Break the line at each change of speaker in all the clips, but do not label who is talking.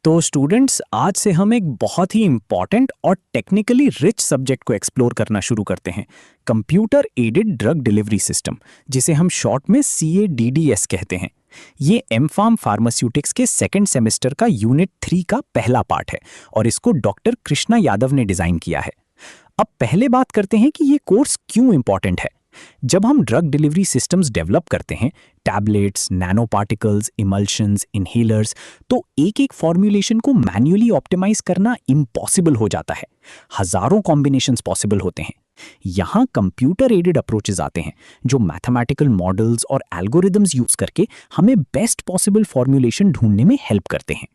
तो स्टूडेंट्स, आज से हम एक बहुत ही इम्पॉर्टेंट और टेक्निकली रिच सब्जेक्ट को एक्सप्लोर करना शुरू करते हैं। Computer aided drug delivery system, जिसे हम शॉर्ट में CADDS कहते हैं। ये एमफार्म फार्मास्यूटिक्स के सेकेंड सेमेस्टर का यूनिट 3 का पहला पार्ट है और इसको डॉक्टर कृष्णा यादव ने डिज़ाइन किया है। अब पहले बात करते हैं कि ये कोर्स क्यों इम्पॉर्टेंट है। जब हम ड्रग डिलीवरी सिस्टम्स डेवलप करते हैं, tablets, nano particles, emulsions, inhalers, तो एक एक फॉर्म्यूलेशन को मैन्युअली ऑप्टिमाइज करना इम्पॉसिबल हो जाता है। हजारों कॉम्बिनेशंस पॉसिबल होते हैं। यहाँ कंप्यूटर एडेड अप्रोचेस आते हैं जो मैथमेटिकल मॉडल्स और एल्गोरिदम्स यूज करके हमें बेस्ट पॉसिबल फॉर्म्यूलेशन ढूंढने में हेल्प करते हैं।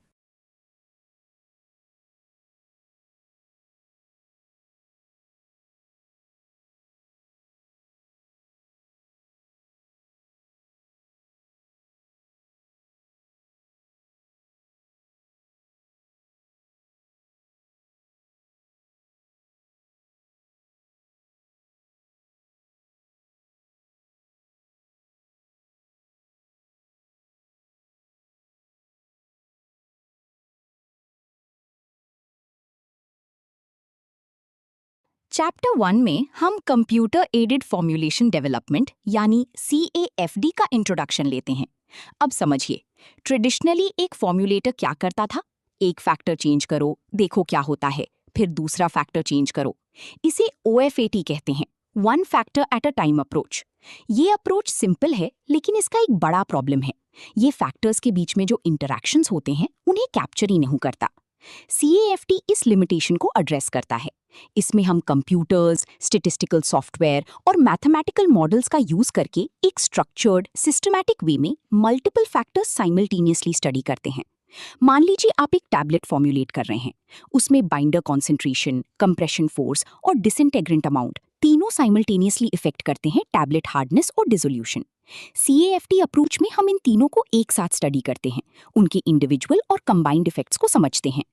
चैप्टर 1 में हम कंप्यूटर एडेड फॉर्म्यूलेशन डेवलपमेंट यानी CAFD का इंट्रोडक्शन लेते हैं। अब समझिए, ट्रेडिशनली एक फॉर्म्यूलेटर क्या करता था? एक फैक्टर चेंज करो, देखो क्या होता है, फिर दूसरा फैक्टर चेंज करो। इसे OFAT कहते हैं, one factor at a time approach. ये अप्रोच सिंपल है, लेकिन इसका एक बड़ा प्रॉब्लम है। ये फैक्टर्स के बीच में जो इंटरैक्शंस होते हैं, उन्हें कैप्चर ही नहीं करता। CAFD इस लिमिटेशन को एड्रेस करता है। इसमें हम कंप्यूटर्स, स्टैटिस्टिकल सॉफ्टवेयर और मैथमेटिकल मॉडल्स का यूज करके एक स्ट्रक्चर्ड, सिस्टमैटिक वे में मल्टीपल फैक्टर्स साइमल्टेनियसली स्टडी करते हैं। मान लीजिए आप एक टैबलेट फॉर्म्युलेट कर रहे हैं। उसमें बाइंडर कॉन्सेंट्रेशन, कंप्रेशन फोर्स और डिसइंटेग्रेंट अमाउंट तीनों साइमल्टेनियसली इफेक्ट करते हैं टैबलेट हार्डनेस और डिसोल्यूशन। CAFD अप्रोच में हम इन तीनों को एक साथ स्टडी करते हैं, उनके इंडिविजुअल और कंबाइंड इफेक्ट्स को समझते हैं।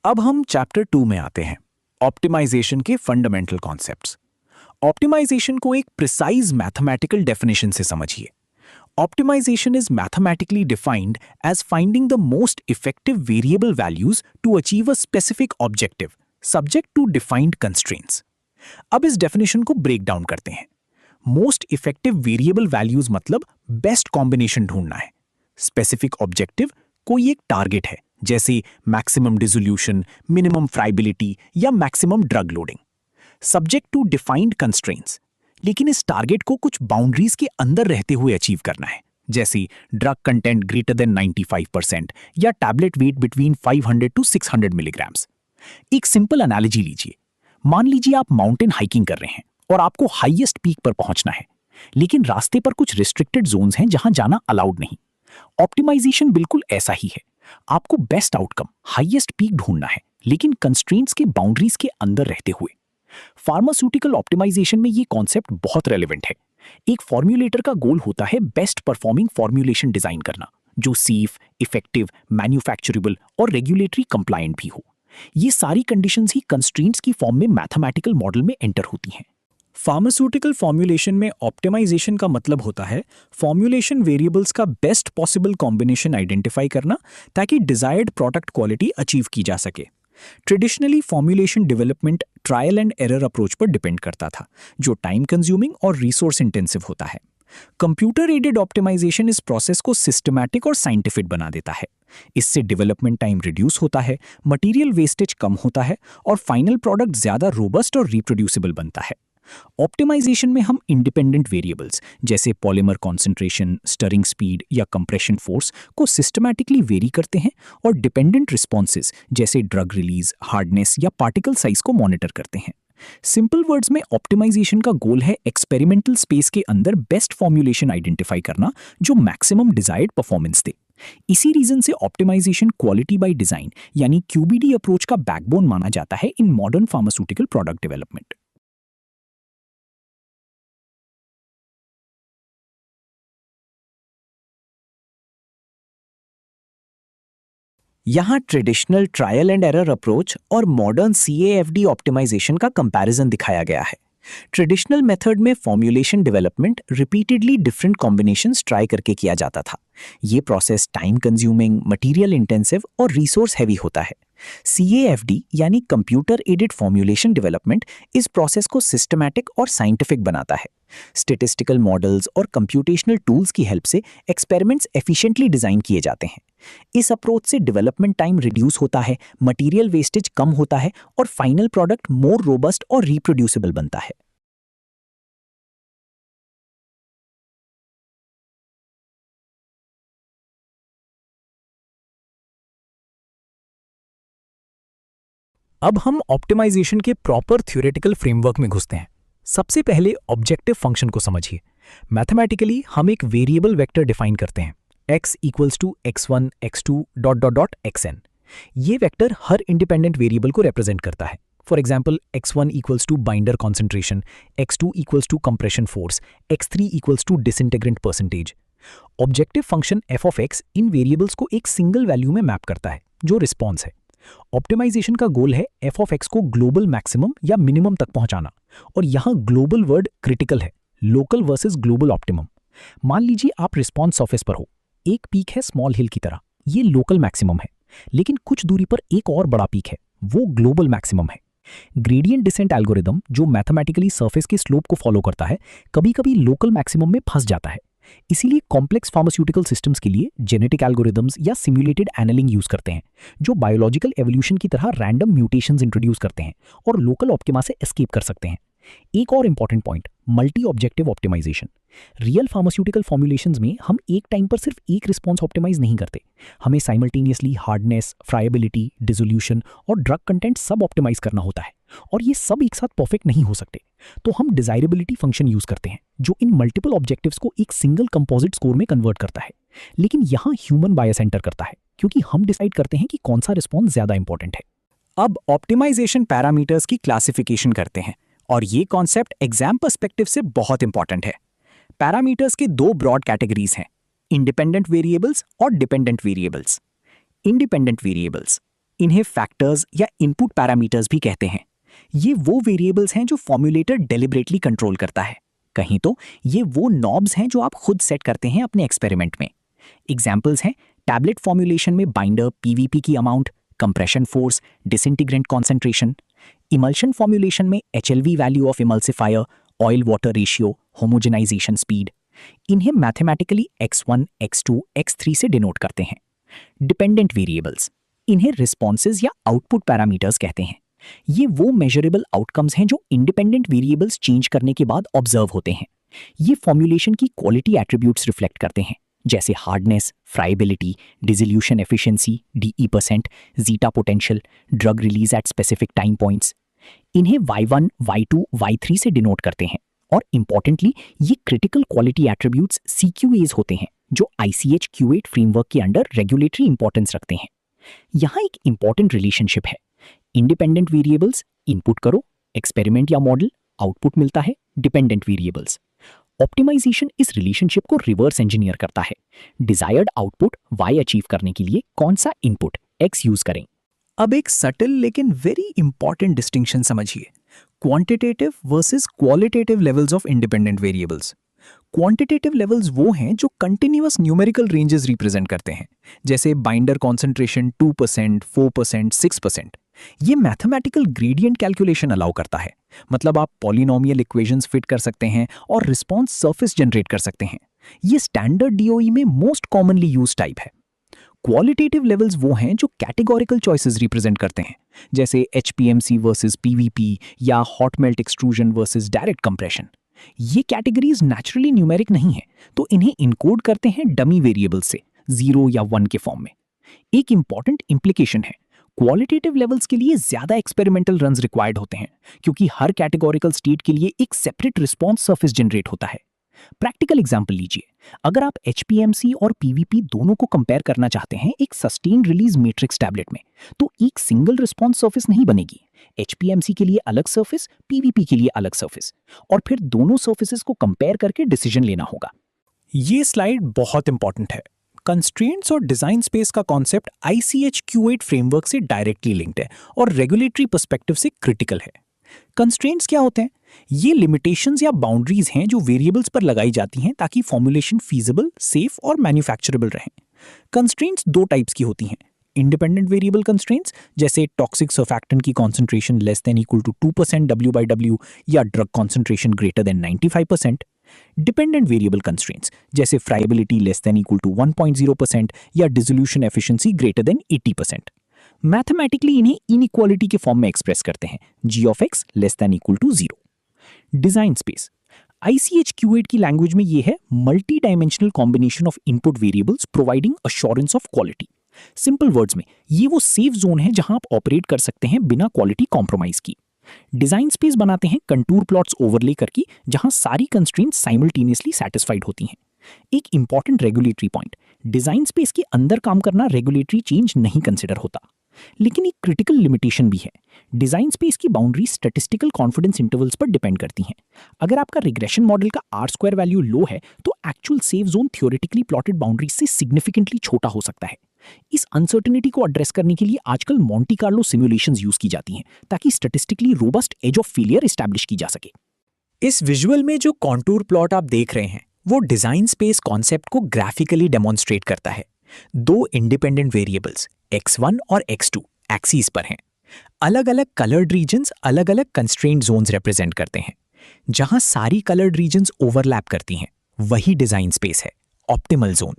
अब हम चैप्टर 2 में आते हैं, ऑप्टिमाइजेशन के फंडामेंटल कॉन्सेप्ट्स। ऑप्टिमाइजेशन को एक प्रिसाइज मैथमेटिकल डेफिनेशन से समझिए। Optimization is mathematically defined as finding the most effective variable values to achieve a specific objective, subject to defined constraints. अब इस definition को break down करते हैं। Most effective variable values मतलब best combination ढूंढना है। Specific objective कोई एक target है, जैसे maximum dissolution, minimum friability या maximum drug loading. Subject to defined constraints, लेकिन इस टारगेट को कुछ बाउंड्रीज के अंदर रहते हुए अचीव करना है, जैसे ड्रग कंटेंट ग्रेटर देन 95% या tablet weight between 500 to 600 milligrams. एक सिंपल एनालॉजी लीजिए। मान लीजिए आप माउंटेन हाइकिंग कर रहे हैं और आपको हाईएस्ट पीक पर पहुंचना है, लेकिन रास्ते पर कुछ रिस्ट्रिक्टेड जोन्स हैं जहां जाना अलाउड नहीं। ऑप्टिमाइजेशन बिल्कुल ऐसा ही है। आपको बेस्ट आउटकम, हाईएस्ट पीक ढूंढना है, लेकिन कंस्ट्रेंट्स के बाउंड्रीज के अंदर रहते हुए। फार्मास्यूटिकल ऑप्टिमाइजेशन में ये कॉन्सेप्ट बहुत रेलेवेंट है। एक फॉर्म्यूलेटर का गोल होता है बेस्ट परफॉर्मिंग फॉर्म्यूलेशन डिजाइन करना, जो सेफ, इफेक्टिव, मैन्युफैक्चरेबल और रेगुलेटरी कंप्लायंट भी हो। ये सारी कंडीशंस ही कंस्ट्रेंट्स की फॉर्म में मैथमेटिकल मॉडल में एंटर होती हैं। फार्मास्यूटिकल फॉर्म्यूलेशन में ऑप्टिमाइजेशन का मतलब होता है फॉर्म्यूलेशन वेरिएबल्स का बेस्ट पॉसिबल कॉम्बिनेशन आइडेंटिफाई करना, ताकि डिजायर्ड प्रोडक्ट क्वालिटी अचीव की जा सके। Traditionally formulation development trial and error approach पर डिपेंड करता था, जो टाइम कंज्यूमिंग और रिसोर्स इंटेंसिव होता है। कंप्यूटर एडेड ऑप्टिमाइजेशन इस प्रोसेस को सिस्टमैटिक और साइंटिफिक बना देता है। इससे डेवलपमेंट टाइम रिड्यूस होता है, मटेरियल वेस्टेज कम होता है और फाइनल प्रोडक्ट ज्यादा रोबस्ट और रिप्रोड्यूसिबल बनता है। ऑप्टिमाइजेशन में हम इंडिपेंडेंट वेरिएबल्स जैसे पॉलीमर कॉन्सेंट्रेशन, स्टरिंग स्पीड या कंप्रेशन फोर्स को सिस्टमैटिकली वेरी करते हैं और डिपेंडेंट रिस्पॉन्सेज जैसे ड्रग रिलीज, हार्डनेस या पार्टिकल साइज को मॉनिटर करते हैं। सिंपल वर्ड्स में ऑप्टिमाइजेशन का गोल है एक्सपेरिमेंटल स्पेस के अंदर बेस्ट फॉर्म्यूलेशन आइडेंटिफाई करना, जो मैक्सिमम डिजायर्ड परफॉर्मेंस दे। इसी रीजन से ऑप्टिमाइजेशन क्वालिटी बाय डिजाइन यानी QBD अप्रोच का बैकबोन माना जाता है in modern pharmaceutical product development. यहाँ traditional trial and error approach और मॉडर्न CAFD ऑप्टिमाइजेशन का कंपैरिजन दिखाया गया है। ट्रेडिशनल मेथड में formulation development repeatedly different combinations try करके किया जाता था। ये process time consuming, material intensive और रिसोर्स हैवी होता है। CAFD यानी कंप्यूटर एडेड फॉर्मूलेशन डेवलपमेंट इस प्रोसेस को सिस्टमैटिक और साइंटिफिक बनाता है। स्टैटिस्टिकल मॉडल्स और कंप्यूटेशनल टूल्स की हेल्प से एक्सपेरिमेंट्स एफिशिएंटली डिजाइन किए जाते हैं। इस अप्रोच से डेवलपमेंट टाइम रिड्यूस होता है, मटेरियल वेस्टेज कम होता है और फाइनल प्रोडक्ट मोर रोबस्ट और रिप्रोड्यूसिबल बनता है। अब हम ऑप्टिमाइजेशन के प्रॉपर थ्योरेटिकल फ्रेमवर्क में घुसते हैं। सबसे पहले ऑब्जेक्टिव फंक्शन को समझिए। मैथमेटिकली हम एक वेरिएबल वेक्टर डिफाइन करते हैं, x equals to x1 x2 dot dot dot xn। ये वेक्टर हर इंडिपेंडेंट वेरिएबल को रिप्रेजेंट करता है। For example x1 equals to binder concentration, x2 equals to compression force, x3 equals to disintegrant percentage. Objective function f of x इन variables को एक single value में map करता है जो रिस्पॉन्स है। ऑप्टिमाइजेशन का गोल है f ऑफ x को ग्लोबल मैक्सिमम या मिनिमम तक पहुंचाना, और यहां ग्लोबल वर्ड क्रिटिकल है, लोकल वर्सेस ग्लोबल ऑप्टिमम। मान लीजिए आप रिस्पॉन्स सरफेस पर हो, एक पीक है स्मॉल हिल की तरह, ये लोकल मैक्सिमम है, लेकिन कुछ दूरी पर एक और बड़ा पीक है, वो ग्लोबल मैक्सिमम है। ग्रेडियंट डिसेंट एल्गोरिदम जो मैथमेटिकली सरफेस के स्लोप को फॉलो करता है, कभी-कभी लोकल मैक्सिमम में फंस जाता है। इसीलिए कॉम्प्लेक्स फार्मास्यूटिकल सिस्टम्स के लिए जेनेटिक एल्गोरिदम्स या सिम्युलेटेड एनलिंग यूज करते हैं, जो बायोलॉजिकल एवोल्यूशन की तरह रैंडम म्यूटेशंस इंट्रोड्यूस करते हैं और लोकल ऑप्टिमा से एस्केप कर सकते हैं। एक और important point, multi objective optimization. Real pharmaceutical formulations में हम एक टाइम पर सिर्फ एक रिस्पॉन्स ऑप्टिमाइज नहीं करते, हमें साइमल्टेनियसली हार्डनेस, फ्राइएबिलिटी, डिसोल्यूशन और ड्रग कंटेंट सब ऑप्टिमाइज करना होता है, और ये सब एक साथ परफेक्ट नहीं हो सकते। तो हम डिजायरेबिलिटी फंक्शन यूज करते हैं जो इन मल्टीपल ऑब्जेक्टिव्स को एक सिंगल कंपोजिट स्कोर में कन्वर्ट करता है। लेकिन यहाँ ह्यूमन बायस एंटर करता है, क्योंकि हम डिसाइड करते हैं कि कौन सा रिस्पॉन्स ज्यादा इंपॉर्टेंट है। अब ऑप्टिमाइजेशन पैरामीटर्स की क्लासिफिकेशन करते हैं, और ये कॉन्सेप्ट एग्जाम पर्सपेक्टिव से बहुत इंपॉर्टेंट है। पैरामीटर्स के दो ब्रॉड कैटेगरीज हैं, इंडिपेंडेंट वेरिएबल्स और डिपेंडेंट वेरिएबल्स। इंडिपेंडेंट वेरिएबल्स, इन्हें फैक्टर्स या इनपुट पैरामीटर्स भी कहते हैं। ये वो वेरिएबल्स हैं जो फॉर्म्यूलेटर डेलिबरेटली कंट्रोल करता है। कहीं तो ये वो नॉब्स हैं जो आप खुद सेट करते हैं अपने एक्सपेरिमेंट में। एग्जाम्पल्स हैं टैबलेट फॉर्म्यूलेशन में बाइंडर पीवीपी की amount, compression force, disintegrant concentration. Emulsion formulation में HLV value of emulsifier, oil water ratio, homogenization speed. इन्हें मैथमेटिकली x1, x2, x3 से डिनोट करते हैं। डिपेंडेंट वेरिएबल्स, इन्हें रिस्पॉन्सेज या आउटपुट पैरामीटर्स कहते हैं। ये वो मेजरेबल आउटकम्स हैं जो इंडिपेंडेंट वेरिएबल्स चेंज करने के बाद ऑब्जर्व होते हैं। ये फॉर्म्यूलेशन की क्वालिटी एट्रीब्यूट्स रिफ्लेक्ट करते हैं, जैसे hardness, friability, dissolution efficiency DE%, zeta potential, drug release at specific time points. इन्हें Y1, Y2, Y3 से डिनोट करते हैं, और इंपॉर्टेंटली ये क्रिटिकल क्वालिटी एट्रीब्यूट्स CQAs होते हैं जो ICH Q8 फ्रेमवर्क के अंडर रेगुलेटरी इंपॉर्टेंस रखते हैं। यहाँ एक इंपॉर्टेंट रिलेशनशिप है, इंडिपेंडेंट वेरिएबल्स इनपुट करो, एक्सपेरिमेंट या मॉडल, आउटपुट मिलता है डिपेंडेंट वेरिएबल्स। ऑप्टिमाइजेशन इस रिलेशनशिप को रिवर्स इंजीनियर करता है, डिजायर्ड आउटपुट Y अचीव करने के लिए कौन सा इनपुट X यूज करें। अब एक सटल लेकिन वेरी इंपॉर्टेंट डिस्टिंक्शन समझिए, quantitative versus qualitative levels of independent variables. Quantitative levels वो हैं जो कंटिन्यूअस न्यूमेरिकल रेंजेस रिप्रेजेंट करते हैं, जैसे बाइंडर कॉन्सेंट्रेशन 2%, 4%, 6%। ये मैथमेटिकल ग्रेडियंट कैलकुलेशन अलाउ करता है, मतलब आप पॉलिनोमियल इक्वेशंस फिट कर सकते हैं और रिस्पॉन्स सरफेस जनरेट कर सकते हैं। ये स्टैंडर्ड DOE में मोस्ट कॉमनली यूज टाइप है। क्वालिटेटिव लेवल्स वो हैं जो कैटेगोरिकल चॉइसेस रिप्रेजेंट करते हैं, जैसे HPMC वर्सेस PVP या hot melt extrusion versus direct compression. ये कैटेगरीज नेचुरली न्यूमेरिक नहीं है, तो इन्हें इनकोड करते हैं डमी वेरिएबल से 0 या 1 के फॉर्म में। एक इंपॉर्टेंट इंप्लीकेशन है, क्वालिटेटिव लेवल्स के लिए ज्यादा एक्सपेरिमेंटल रन्स रिक्वायर्ड होते हैं, क्योंकि हर कैटेगोरिकल स्टेट के लिए एक सेपरेट रिस्पॉन्स सरफेस जनरेट होता है। प्रैक्टिकल एग्जांपल लीजिए, अगर आप HPMC और PVP दोनों को कंपेयर करना चाहते हैं एक सस्टेन्ड रिलीज मैट्रिक्स टैबलेट में, तो एक सिंगल रिस्पॉन्स सरफेस नहीं बनेगी। HPMC के लिए अलग सरफेस, PVP के लिए अलग सरफेस, और फिर दोनों सरफेसेस को कंपेयर करके डिसीजन लेना होगा। ये स्लाइड बहुत इंपॉर्टेंट है, कंस्ट्रेंट्स और डिजाइन स्पेस का कॉन्सेप्ट ICH Q8 फ्रेमवर्क से डायरेक्टली लिंक्ड है और रेगुलेटरी पर्सपेक्टिव से क्रिटिकल है। कंस्ट्रेंट्स क्या होते हैं? ये लिमिटेशंस या बाउंड्रीज हैं जो वेरिएबल्स पर लगाई जाती हैं ताकि फॉर्मुलेशन फीजिबल, सेफ और मैन्युफैक्चरेबल रहें। कंस्ट्रेंट्स दो टाइप्स की होती हैं। इंडिपेंडेंट वेरिएबल कंस्ट्रेंट्स जैसे टॉक्सिक सर्फैक्टेंट की concentration less than equal to 2% W/W या drug concentration greater than 95%। Dependent variable constraints जैसे friability less than equal to 1.0% या dissolution efficiency greater than 80%। Mathematically इन्हें इनइक्वालिटी के फॉर्म में एक्सप्रेस करते हैं, g(x) less than equal to 0। Design space ICH Q8 की language में ये है multi dimensional combination of input variables providing assurance of quality. Simple words में ये वो सेफ जोन है जहां आप ऑपरेट कर सकते हैं बिना क्वालिटी कॉम्प्रोमाइज की। डिजाइन स्पेस बनाते हैं कंटूर प्लॉट्स ओवरले करके जहां सारी कंस्ट्रेंट्स साइमल्टेनियसली सेटिस्फाइड होती हैं। एक important regulatory point, design space के अंदर काम करना रेगुलेटरी चेंज नहीं कंसिडर होता, लेकिन एक क्रिटिकल लिमिटेशन भी है। डिजाइन स्पेस की बाउंड्री स्टैटिस्टिकल कॉन्फिडेंस इंटरवल्स पर डिपेंड करती हैं। अगर आपका रिग्रेशन मॉडल का R² वैल्यू लो है तो actual safe zone theoretically plotted boundary से सिग्निफिकेंटली छोटा हो सकता है। इस अनसर्टेनिटी को एड्रेस करने के लिए आजकल मॉन्टी कार्लो सिमुलेशंस यूज की जाती हैं ताकि statistically robust edge of failure establish की जा सके। इस विजुअल में जो कॉन्टूर प्लॉट आप देख रहे हैं वो डिजाइन स्पेस कॉन्सेप्ट को ग्राफिकली डेमोन्स्ट्रेट करता है। दो इंडिपेंडेंट वेरिएबल्स x1 और x2 एक्सिस पर हैं। अलग अलग कलर्ड रीजन्स अलग अलग कंस्ट्रेंट जोन्स रिप्रेजेंट करते हैं। जहां सारी कलर्ड रीजन्स ओवरलैप करती हैं वही डिजाइन स्पेस है, ऑप्टिमल जोन।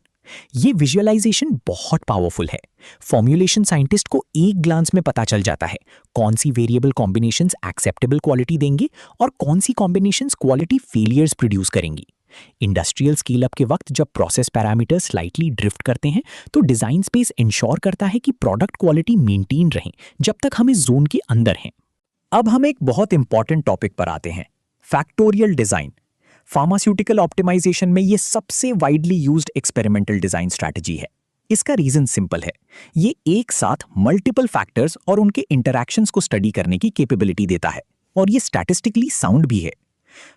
ये विजुअलाइजेशन बहुत पावरफुल है। फॉर्मुलेशन साइंटिस्ट को एक ग्लांस में पता चल जाता है कौन सी वेरिएबल कॉम्बिनेशंस एक्सेप्टेबल क्वालिटी देंगे और कौन सी कॉम्बिनेशंस क्वालिटी फेलियर्स प्रोड्यूस करेंगी। इंडस्ट्रियल स्केल अप के वक्त जब प्रोसेस पैरामीटर्स स्लाइटली ड्रिफ्ट करते हैं तो डिजाइन स्पेस इंश्योर करता है कि प्रोडक्ट क्वालिटी मेंटेन रहे जब तक हम इस जोन के अंदर हैं। अब हम एक बहुत इंपॉर्टेंट टॉपिक पर आते हैं, फैक्टोरियल डिजाइन। फार्मास्यूटिकल ऑप्टिमाइजेशन में ये सबसे widely used experimental design strategy है। इसका रीजन सिंपल है, ये एक साथ मल्टीपल फैक्टर्स और उनके इंटरैक्शंस को स्टडी करने की कैपेबिलिटी देता है और ये स्टैटिस्टिकली साउंड भी है।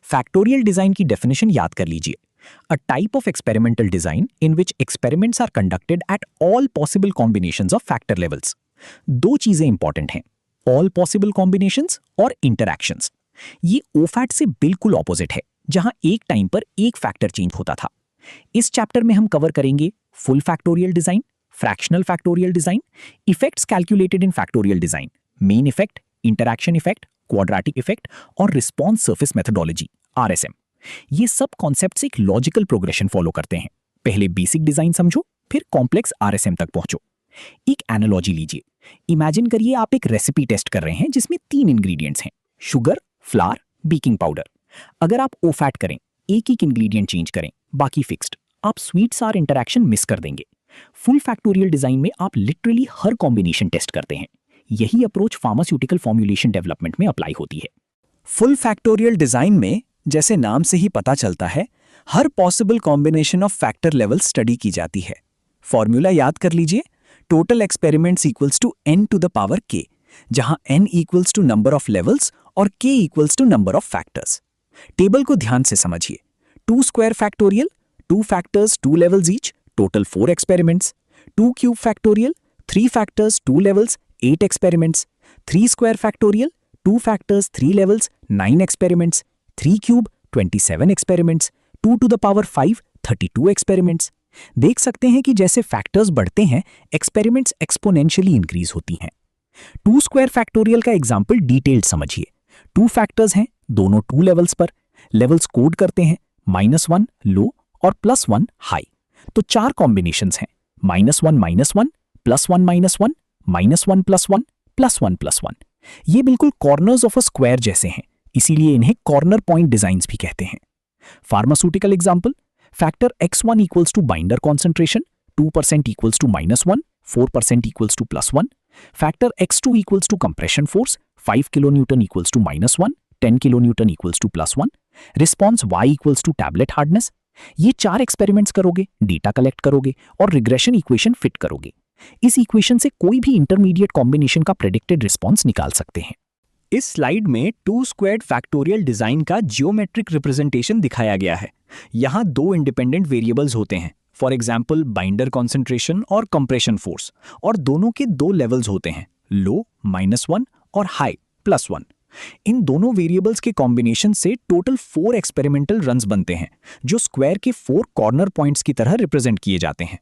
फैक्टोरियल डिजाइन की डेफिनेशन याद कर लीजिए, a type of experimental design in which experiments are conducted at all possible combinations of factor levels. दो चीजें इंपॉर्टेंट हैं, ऑल पॉसिबल कॉम्बिनेशंस और इंटरैक्शंस। ये OFAT से बिल्कुल ऑपोजिट है जहां एक टाइम पर एक फैक्टर चेंज होता था। इस चैप्टर में हम कवर करेंगे full factorial design, fractional factorial design, effects calculated in factorial design, main effect, interaction effect, quadratic effect और रिस्पॉन्स सरफेस मेथोडोलॉजी RSM। ये सब कॉन्सेप्ट्स एक लॉजिकल प्रोग्रेशन फॉलो करते हैं। पहले बेसिक डिजाइन समझो, फिर कॉम्प्लेक्स RSM तक पहुंचो। एक एनालॉजी लीजिए, इमेजिन करिए आप एक रेसिपी टेस्ट कर रहे हैं जिसमें 3 इंग्रेडिएंट्स हैं, शुगर, फ्लावर, बेकिंग पाउडर। अगर आप OFAT करें, एक एक इंग्रेडिएंट चेंज करें, बाकी फिक्स्ड, आप स्वीट सार इंटरैक्शन मिस कर देंगे। फुल फैक्टोरियल डिजाइन में आप लिटरली हर कॉम्बिनेशन टेस्ट करते हैं। यही अप्रोच फार्मास्यूटिकल फॉर्मुलेशन डेवलपमेंट में अप्लाई होती है। फुल फैक्टोरियल डिजाइन में जैसे नाम से ही पता चलता है, हर possible combination of factor level study की जाती है। फॉर्मूला याद कर लीजिए, total experiments equals to n to the power k, जहां n equals to number of levels और k equals to number of factors. Table को ध्यान से समझिए, 2 square factorial, 2 factors 2 levels each, total 4 experiments. 2 cube factorial, 3 factors 2 levels 8 experiments. 3 square factorial, 2 factors 3 levels 9 experiments. 3 cube 27 experiments. 2 to the power 5 32 experiments. देख सकते हैं कि जैसे फैक्टर्स बढ़ते हैं एक्सपेरिमेंट्स एक्सपोनेंशियली इंक्रीज होती हैं। 2 स्क्वायर फैक्टोरियल का एग्जाम्पल डिटेल्ड समझिए। 2 फैक्टर्स हैं, दोनों 2 लेवल्स पर, लेवल्स कोड करते हैं -1 लो और +1 हाई। तो 4 कॉम्बिनेशंस हैं, -1 -1, +1 -1, -1 +1, +1 +1। ये बिल्कुल कॉर्नर्स ऑफ अ स्क्वायर जैसे हैं, इसीलिए इन्हें कॉर्नर पॉइंट डिजाइंस भी कहते हैं। Pharmaceutical example, factor x1 equals to binder concentration, 2% equals to -1, 4% equals to +1। Factor x2 equals to compression force, 5 kilonewton equals to -1, 10 kilonewton equals to +1। Response y equals to tablet hardness. ये 4 experiments करोगे, data collect करोगे और regression equation fit करोगे। इस equation से कोई भी intermediate combination का प्रेडिक्टेड रिस्पॉन्स निकाल सकते हैं। इस स्लाइड में 2 स्क्वायर्ड फैक्टोरियल डिजाइन का जियोमेट्रिक रिप्रेजेंटेशन दिखाया गया है। यहाँ 2 इंडिपेंडेंट वेरिएबल्स होते हैं, फॉर एग्जाम्पल बाइंडर कॉन्सेंट्रेशन और कंप्रेशन फोर्स, और दोनों के दो लेवल्स होते हैं, लो -1 और हाई +1। इन दोनों वेरिएबल्स के कॉम्बिनेशन से टोटल 4 एक्सपेरिमेंटल रन्स बनते हैं जो स्क्वायर के 4 कॉर्नर पॉइंट्स की तरह रिप्रेजेंट किए जाते हैं।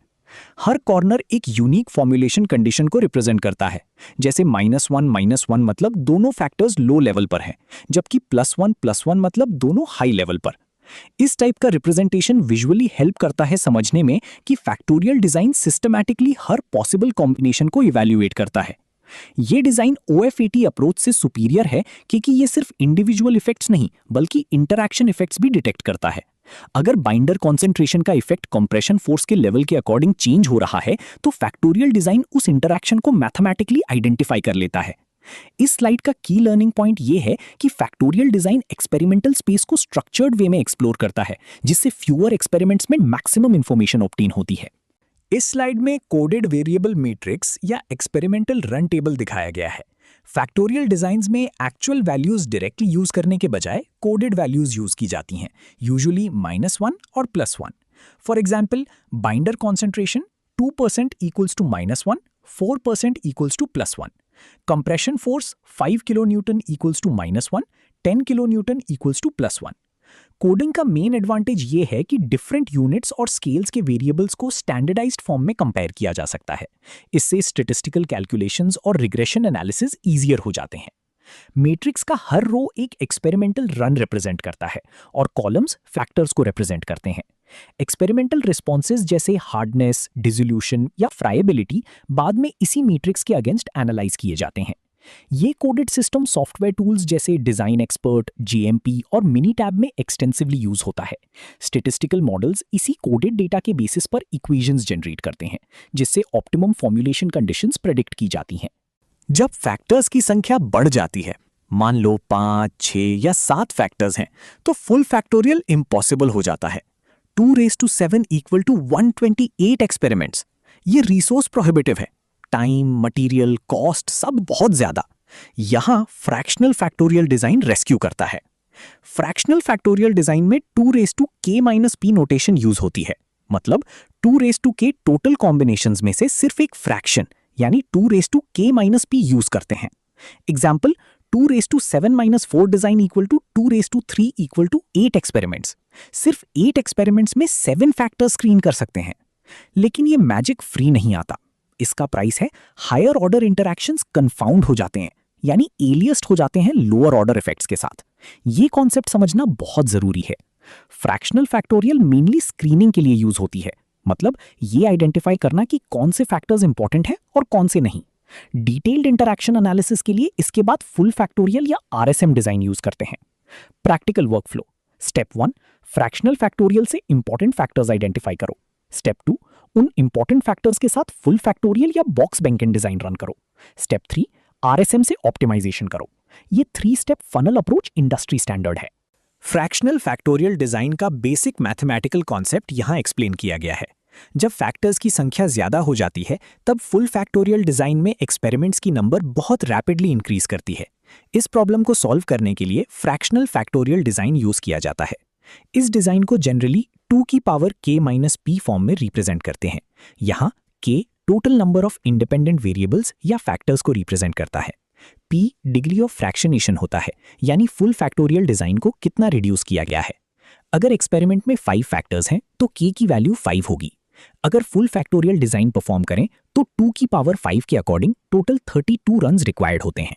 हर कॉर्नर एक यूनिक फॉर्मुलेशन कंडीशन को रिप्रेजेंट करता है, जैसे -1 मतलब दोनों फैक्टर्स लो लेवल पर हैं, जबकि +1 मतलब दोनों हाई लेवल पर। इस टाइप का रिप्रेजेंटेशन विजुअली हेल्प करता है समझने में कि फैक्टोरियल डिजाइन सिस्टमैटिकली हर पॉसिबल कॉम्बिनेशन को इवैल्यूएट करता है। ये डिजाइन OFAT अप्रोच से सुपीरियर है क्योंकि ये सिर्फ इंडिविजुअल इफेक्ट्स नहीं बल्कि इंटरैक्शन इफेक्ट्स भी डिटेक्ट करता है। अगर बाइंडर कॉन्सेंट्रेशन का इफेक्ट कंप्रेशन फोर्स के लेवल के अकॉर्डिंग चेंज हो रहा है तो फैक्टोरियल डिजाइन उस इंटरैक्शन को मैथमेटिकली आइडेंटिफाई कर लेता है। इस स्लाइड का की लर्निंग पॉइंट ये है कि फैक्टोरियल डिजाइन एक्सपेरिमेंटल स्पेस को स्ट्रक्चर्ड वे में एक्सप्लोर करता है, जिससे फ्यूअर एक्सपेरिमेंट्स में मैक्सिमम इंफॉर्मेशन ऑब्टेन होती है। इस स्लाइड में कोडेड वेरिएबल मैट्रिक्स या एक्सपेरिमेंटल रन टेबल दिखाया गया है। फैक्टोरियल डिजाइंस में एक्चुअल वैल्यूज डायरेक्टली यूज करने के बजाय कोडेड वैल्यूज यूज की जाती हैं, यूजुअली -1 और +1। For example, binder concentration 2% equals to -1, 4% equals to +1। Compression force 5 kilo newton equals to -1, 10 kilo newton equals to +1। Coding का मेन एडवांटेज ये है कि डिफरेंट यूनिट्स और स्केल्स के वेरिएबल्स को स्टैंडर्डाइज्ड फॉर्म में कंपेयर किया जा सकता है। इससे स्टैटिस्टिकल कैलकुलेशंस और रिग्रेशन एनालिसिस ईजियर हो जाते हैं। मैट्रिक्स का हर रो एक एक्सपेरिमेंटल रन रिप्रेजेंट करता है और कॉलम्स फैक्टर्स को रिप्रेजेंट करते हैं। एक्सपेरिमेंटल रिस्पॉन्सेज जैसे हार्डनेस, डिसोल्यूशन या फ्राइबिलिटी बाद में इसी मैट्रिक्स के अगेंस्ट एनालाइज किए जाते हैं। ये कोडेड सिस्टम सॉफ्टवेयर टूल्स जैसे डिजाइन एक्सपर्ट, GMP और मिनीटैब में एक्सटेंसिवली यूज होता है। स्टैटिस्टिकल मॉडल्स इसी कोडेड डेटा के बेसिस पर इक्वेशंस जनरेट करते हैं, जिससे ऑप्टिमम फॉर्मुलेशन कंडीशंस प्रेडिक्ट की जाती हैं। जब फैक्टर्स की संख्या बढ़ जाती है, मान लो 5, 6 या 7 फैक्टर्स हैं, तो फुल फैक्टोरियल इम्पॉसिबल हो जाता है। 2⁷ इक्वल टू 128 एक्सपेरिमेंट्स। ये रिसोर्स प्रोहिबिटिव है, टाइम, मटेरियल, कॉस्ट सब बहुत ज्यादा। यहां फ्रैक्शनल फैक्टोरियल डिजाइन रेस्क्यू करता है। फ्रैक्शनल फैक्टोरियल डिजाइन में 2⁻k-p नोटेशन यूज होती है, मतलब 2⁻k टोटल कॉम्बिनेशंस में से सिर्फ एक फ्रैक्शन यानी 2⁻k-p यूज करते हैं। Example, 2⁻7-4 design equal to 2⁻3 equal to 8 experiments. सिर्फ 8 एक्सपेरिमेंट्स में 7 फैक्टर्स स्क्रीन कर सकते हैं। लेकिन ये मैजिक फ्री नहीं आता। इसका प्राइस है हायर ऑर्डर इंटरैक्शंस कंफाउंड हो जाते हैं, यानी एलियस्ड हो जाते हैं लोअर ऑर्डर इफेक्ट्स के साथ। ये कॉन्सेप्ट समझना बहुत जरूरी है। फ्रैक्शनल फैक्टोरियल मेनली स्क्रीनिंग के लिए यूज होती है, मतलब ये आइडेंटिफाई करना कि कौन से फैक्टर्स इंपॉर्टेंट हैं और कौन से नहीं। डिटेल्ड इंटरैक्शन एनालिसिस के लिए इसके बाद फुल फैक्टोरियल या RSM डिजाइन यूज करते हैं। Practical workflow. Step 1, fractional factorial से इंपॉर्टेंट फैक्टर्स आइडेंटिफाई करो। स्टेप 2, उन इंपॉर्टेंट फैक्टर्स के साथ फुल फैक्टोरियल या बॉक्स बैंकेन डिजाइन रन करो। स्टेप 3, RSM से ऑप्टिमाइजेशन करो। ये 3 step funnel approach industry standard है। फ्रैक्शनल फैक्टोरियल डिजाइन का बेसिक मैथमेटिकल कॉन्सेप्ट यहां एक्सप्लेन किया गया है। जब फैक्टर्स की संख्या ज्यादा हो जाती है, तब फुल फैक्टोरियल डिजाइन में एक्सपेरिमेंट्स की नंबर बहुत रैपिडली इंक्रीज करती है। इस प्रॉब्लम को सॉल्व करने के लिए फ्रैक्शनल फैक्टोरियल डिजाइन यूज किया जाता है। इस डिजाइन को जनरली 2⁻k-p फॉर्म में रिप्रेजेंट करते हैं। यहाँ k total number of independent variables या फैक्टर्स को रिप्रेजेंट करता है। p डिग्री ऑफ फ्रैक्शनेशन होता है, यानी फुल फैक्टोरियल डिजाइन को कितना रिड्यूस किया गया है। अगर एक्सपेरिमेंट में 5 फैक्टर्स हैं तो k की वैल्यू 5 होगी। अगर फुल फैक्टोरियल डिजाइन परफॉर्म करें तो 2⁵ के अकॉर्डिंग टोटल 32 रन्स रिक्वायर्ड होते हैं।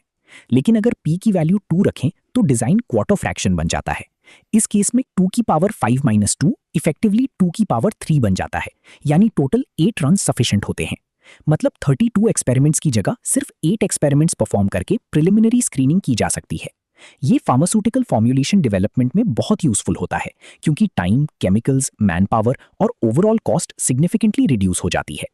लेकिन अगर p की वैल्यू 2 रखें तो डिजाइन क्वार्टर फ्रैक्शन बन जाता है। इस केस में 2⁵ इफेक्टिवली 2⁵ बन जाता है, यानी टोटल 8 रन सफिशिएंट होते हैं। मतलब 32 एक्सपेरिमेंट्स की जगह सिर्फ 8 एक्सपेरिमेंट्स परफॉर्म करके प्रिलिमिनरी स्क्रीनिंग की जा सकती है। ये फार्मास्यूटिकल फॉर्मुलेशन डेवलपमेंट में बहुत यूजफुल होता है, क्योंकि टाइम, केमिकल्स, मैन पावर और ओवरऑल कॉस्ट सिग्निफिकेंटली रिड्यूस हो जाती है।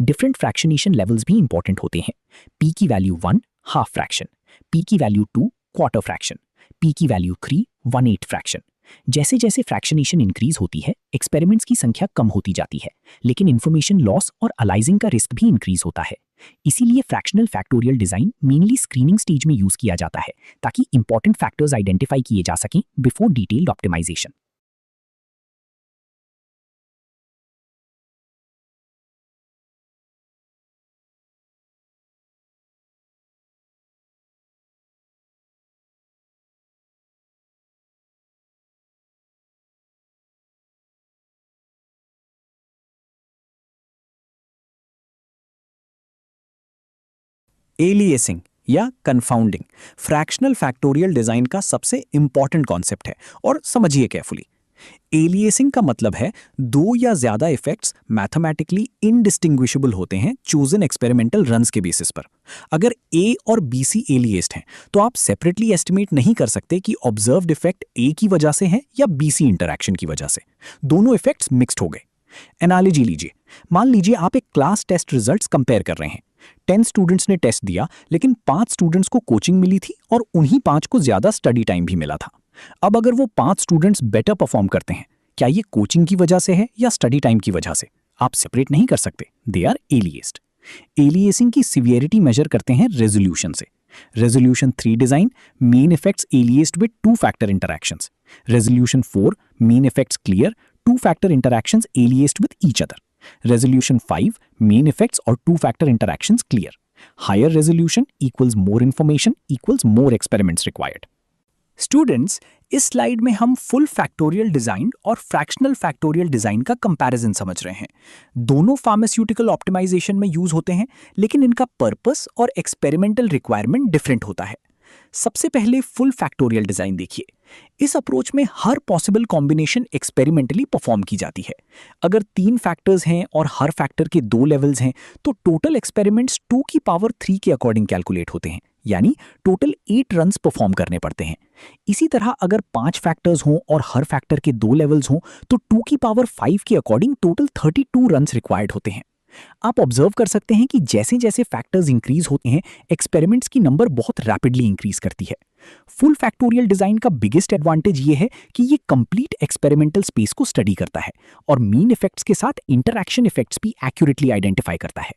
डिफरेंट फ्रैक्शनेशन लेवल्स भी इंपॉर्टेंट होते हैं। p की वैल्यू 1 हाफ फ्रैक्शन, p की वैल्यू 2 क्वार्टर फ्रैक्शन, p की वैल्यू 3 1/8 फ्रैक्शन। जैसे जैसे फ्रैक्शनेशन इंक्रीज होती है, एक्सपेरिमेंट्स की संख्या कम होती जाती है, लेकिन इंफॉर्मेशन लॉस और अलाइजिंग का रिस्क भी इंक्रीज होता है। इसीलिए fractional factorial design mainly screening stage में यूज किया जाता है, ताकि इंपॉर्टेंट फैक्टर्स आइडेंटिफाई किए जा सकें बिफोर डिटेल्ड ऑप्टिमाइजेशन। एलियासिंग या कन्फाउंडिंग फ्रैक्शनल फैक्टोरियल डिजाइन का सबसे इंपॉर्टेंट कॉन्सेप्ट है और समझिए केयरफुली। एलियासिंग का मतलब है दो या ज्यादा इफेक्ट्स मैथमेटिकली इनडिस्टिंग्विशेबल होते हैं चोजन एक्सपेरिमेंटल रन्स के बेसिस पर। अगर ए और बी सी एलिएस्ड हैं तो आप सेपरेटली एस्टिमेट नहीं कर सकते कि ऑब्जर्व्ड इफेक्ट ए की वजह से है या बी सी इंटरैक्शन की वजह से। दोनों इफेक्ट्स मिक्स्ड हो गए। एनालॉजी लीजिए, मान लीजिए आप एक क्लास टेस्ट रिजल्ट्स कंपेयर कर रहे हैं। 10 स्टूडेंट्स ने टेस्ट दिया लेकिन 5 स्टूडेंट्स को कोचिंग मिली थी और उन्हीं 5 को ज्यादा स्टडी टाइम भी मिला था। अब अगर वो 5 स्टूडेंट्स बेटर परफॉर्म करते हैं, क्या ये कोचिंग की वजह से है या स्टडी टाइम की वजह से? आप सेपरेट नहीं कर सकते, दे आर एलिएस्ड। एलिएसिंग की सिवियरिटी मेजर करते हैं रेजोल्यूशन से। Resolution 3 design main effects aliased with 2 factor interactions. Resolution 4 main effects clear, 2 factor interactions aliased with each other. Resolution 5 main effects और 2 factor interactions clear. Higher resolution equals more information equals more experiments required. Students, इस slide में हम full factorial design और fractional factorial design का comparison समझ रहे हैं। दोनों फार्मास्यूटिकल ऑप्टिमाइजेशन में यूज होते हैं, लेकिन इनका पर्पस और एक्सपेरिमेंटल रिक्वायरमेंट डिफरेंट होता है। सबसे पहले फुल फैक्टोरियल डिजाइन देखिए। इस अप्रोच में हर पॉसिबल कॉम्बिनेशन एक्सपेरिमेंटली परफॉर्म की जाती है। अगर 3 फैक्टर्स हैं और हर फैक्टर के 2 लेवल्स हैं तो टोटल एक्सपेरिमेंट्स 2 की पावर 3 के अकॉर्डिंग कैलकुलेट होते हैं, यानी टोटल 8 रन्स परफॉर्म करने पड़ते हैं। इसी तरह अगर 5 फैक्टर्स हों और हर फैक्टर के 2 लेवल्स हों तो 2 की पावर 5 के अकॉर्डिंग टोटल 32 रन्स रिक्वायर्ड होते हैं। आप ऑब्जर्व कर सकते हैं कि जैसे जैसे फैक्टर्स इंक्रीज होते हैं, एक्सपेरिमेंट्स की नंबर बहुत रैपिडली इंक्रीज करती है। फुल फैक्टोरियल डिजाइन का बिगेस्ट एडवांटेज ये है कि ये कंप्लीट एक्सपेरिमेंटल स्पेस को स्टडी करता है और मीन इफेक्ट्स के साथ इंटरैक्शन इफेक्ट्स भी एक्यूरेटली आइडेंटिफाई करता है।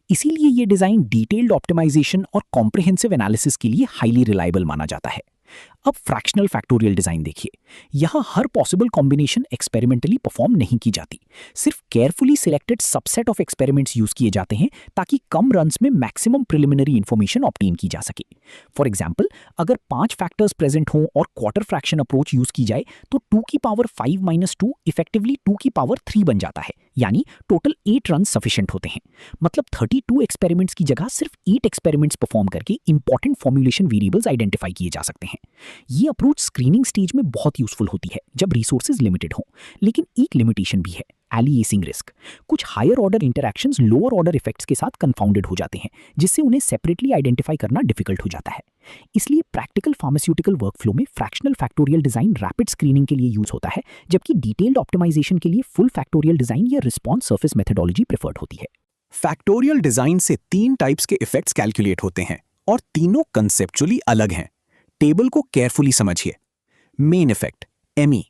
इसीलिए ये डिजाइन डिटेल्ड ऑप्टिमाइजेशन और कॉम्प्रिहेंसिव एनालिसिस के लिए हाईली रिलायबल माना जाता है। अब फ्रैक्शनल फैक्टोरियल डिजाइन देखिए। यहां हर पॉसिबल कॉम्बिनेशन एक्सपेरिमेंटली परफॉर्म नहीं की जाती, सिर्फ carefully selected subset of experiments use किए जाते हैं ताकि कम रन्स में मैक्सिमम प्रिलिमिनरी इंफॉर्मेशन ऑब्टेन की जा सके। फॉर एग्जांपल, अगर 5 फैक्टर्स प्रेजेंट हों और क्वार्टर फ्रैक्शन अप्रोच यूज की जाए तो 2 की पावर 5 - 2 इफेक्टिवली 2 की पावर 3 बन जाता है, यानी टोटल 8 रन सफिशिएंट होते हैं। मतलब 32 एक्सपेरिमेंट्स की जगह सिर्फ 8 एक्सपेरिमेंट्स परफॉर्म करके इंपॉर्टेंट फॉर्मुलेशन वेरिएबल्स आइडेंटिफाई किए जा सकते हैं। ये अप्रोच स्क्रीनिंग स्टेज में बहुत यूजफुल होती है जब रिसोर्सेज लिमिटेड हों, लेकिन एक लिमिटेशन भी है, एलियासिंग रिस्क। कुछ higher order interactions lower order effects के साथ कंफाउंडेड हो जाते हैं, जिससे उन्हें सेपरेटली आइडेंटिफाई करना डिफिकल्ट हो जाता है। इसलिए प्रैक्टिकल फार्मास्यूटिकल वर्कफ्लो में fractional factorial design rapid screening के लिए यूज होता है, जबकि डिटेल्ड ऑप्टिमाइजेशन के लिए फुल फैक्टोरियल डिजाइन या रिस्पॉन्स सरफेस मेथोडोलॉजी प्रेफर्ड होती है। फैक्टोरियल डिजाइन से 3 टाइप्स के इफेक्ट्स कैलकुलेट होते हैं और तीनों कंसेप्चुअली अलग हैं। टेबल को केयरफुली समझिए। मेन इफेक्ट ME,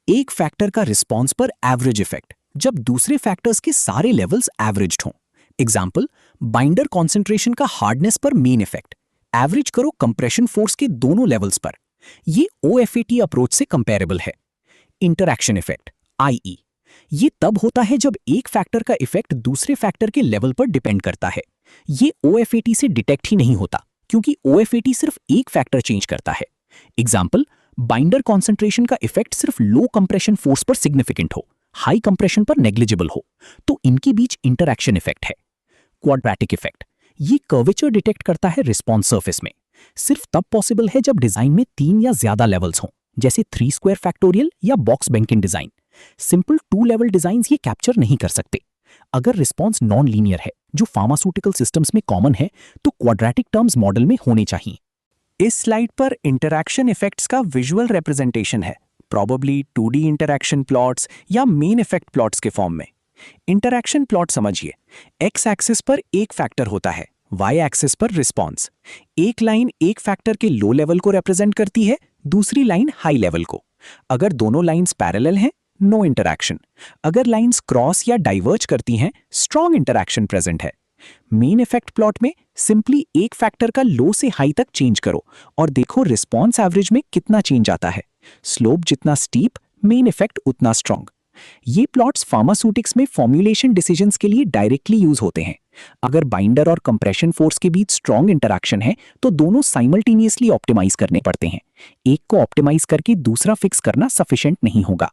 एक फैक्टर का रिस्पॉन्स पर एवरेज इफेक्ट जब दूसरे फैक्टर्स के सारे लेवल्स एवरेज्ड हों। एग्जांपल, बाइंडर कॉन्सेंट्रेशन का हार्डनेस पर मेन इफेक्ट, एवरेज करो कंप्रेशन फोर्स के दोनों लेवल्स पर। ये OFAT अप्रोच से कंपेरेबल है। इंटरैक्शन इफेक्ट IE, ये तब होता है जब एक फैक्टर का इफेक्ट दूसरे फैक्टर के लेवल पर डिपेंड करता है। ये OFAT से डिटेक्ट ही नहीं होता क्योंकि OFAT सिर्फ एक फैक्टर चेंज करता है। एग्जांपल, बाइंडर कॉन्सेंट्रेशन का इफेक्ट सिर्फ लो कंप्रेशन फोर्स पर सिग्निफिकेंट हो, हाई कंप्रेशन पर नेग्लिजिबल हो, तो इनके बीच इंटरैक्शन इफेक्ट है। क्वाड्रेटिक इफेक्ट, ये कर्वेचर डिटेक्ट करता है रिस्पॉन्स सरफेस में। सिर्फ तब पॉसिबल है जब डिजाइन में 3 या ज्यादा लेवल्स हों, जैसे 3 स्क्वायर फैक्टोरियल या Box Behnken design. Simple 2 level designs ये कैप्चर नहीं कर सकते। अगर रिस्पॉन्स नॉन लीनियर है, जो फार्मास्यूटिकल सिस्टम्स में कॉमन है, तो क्वाड्रेटिक टर्म्स मॉडल में होने चाहिए। इस स्लाइड पर इंटरैक्शन इफेक्ट्स का विजुअल रिप्रेजेंटेशन है, प्रॉबेबली 2D इंटरैक्शन प्लॉट्स या मेन इफेक्ट प्लॉट्स के फॉर्म में। इंटरैक्शन प्लॉट समझिए। एक्स एक्सिस पर एक फैक्टर होता है, वाई एक्सिस पर रिस्पॉन्स। एक लाइन एक फैक्टर के लो लेवल को रिप्रेजेंट करती है, दूसरी लाइन हाई लेवल को। अगर दोनों लाइंस पैरेलल हैं, नो इंटरैक्शन। अगर लाइंस क्रॉस या डाइवर्ज करती हैं, स्ट्रॉन्ग इंटरैक्शन प्रेजेंट है। मेन इफेक्ट प्लॉट में सिंपली एक फैक्टर का लो से हाई तक चेंज करो और देखो रिस्पॉन्स एवरेज में कितना चेंज आता है। स्लोप जितना स्टीप, मेन इफेक्ट उतना स्ट्रॉन्ग। ये प्लॉट्स फार्मास्यूटिक्स में फॉर्मुलेशन डिसीजंस के लिए डायरेक्टली यूज होते हैं। अगर बाइंडर और कंप्रेशन फोर्स के बीच स्ट्रॉन्ग इंटरैक्शन है तो दोनों साइमल्टेनियसली ऑप्टिमाइज करने पड़ते हैं। एक को ऑप्टिमाइज करके दूसरा फिक्स करना सफिशिएंट नहीं होगा।